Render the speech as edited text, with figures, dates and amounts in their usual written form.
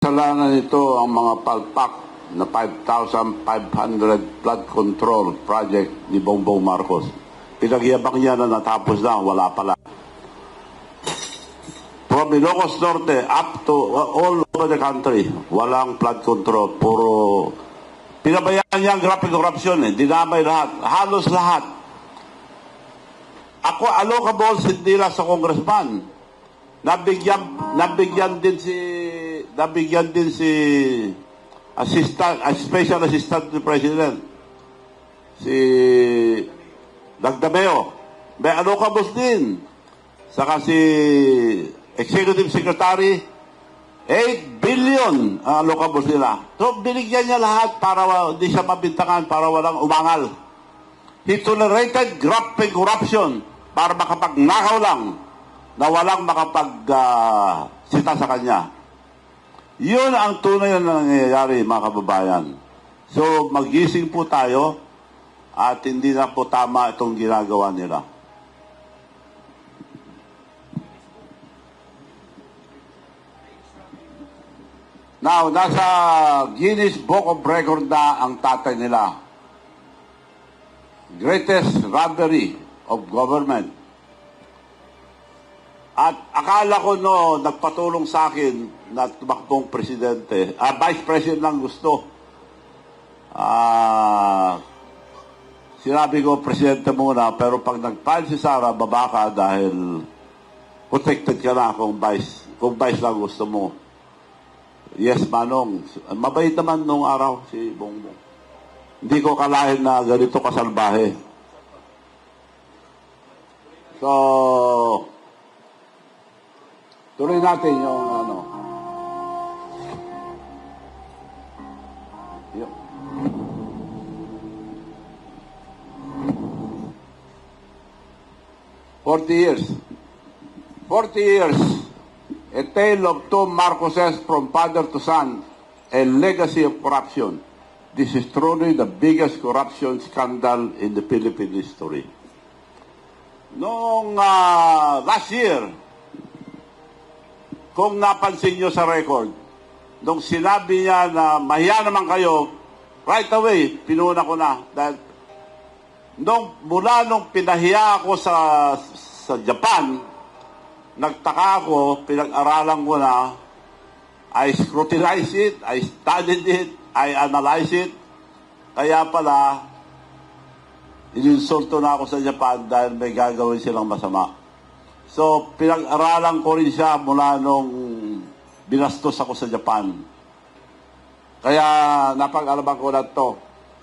Kasalanan nito ang mga palpak na 5,500 flood control project ni Bongbong Marcos. Pinagyabang niya na natapos na, wala pala. From Ilocos Norte up to all over the country, walang flood control. Puro pinabayaan niya ang grabe corruption dinamay lahat, halos lahat. Ako allocable hindi lang sa congressman. Nabigyan din si special assistant ni President, si Dagdameo. May allocables din. Saka si Executive Secretary, 8 billion ang allocables nila. So binigyan niya lahat para hindi siya mabintangan, para walang umangal. He tolerated grabe corruption para makapagnakaw lang na walang sita sa kanya. Yun ang tunay na nangyayari, mga kababayan. So, magising po tayo at hindi na po tama itong ginagawa nila. Now, nasa Guinness Book of Record na ang tatay nila. Greatest robbery of government. At akala ko nagpatulong sa akin na tumakbong presidente, vice president lang gusto. Sinabi ko, presidente muna, pero pag nag-file si Sara, baba ka dahil protected ka na kung vice lang gusto mo. Yes, Manong. Mabait naman nung araw si Bongbong. Hindi ko kalahin na ganito kasalbahe. So, tuloy natin yung yung 40 years. 40 years. A tale of two Marcoses from father to son. A legacy of corruption. This is truly the biggest corruption scandal in the Philippine history. Noong last year, kung napansin nyo sa record, nung sinabi niya na mahiya naman kayo, right away, pinuna ko na. Dahil mula nung pinahiya ako sa Japan, nagtaka ako, pinag-aralan ko na, I scrutinized it, I studied it, I analyzed it. Kaya pala, ininsulto na ako sa Japan dahil may gagawin silang masama. So, pinag-aralan ko rin siya mula nung binastos ako sa Japan. Kaya napag-alaman ko na to.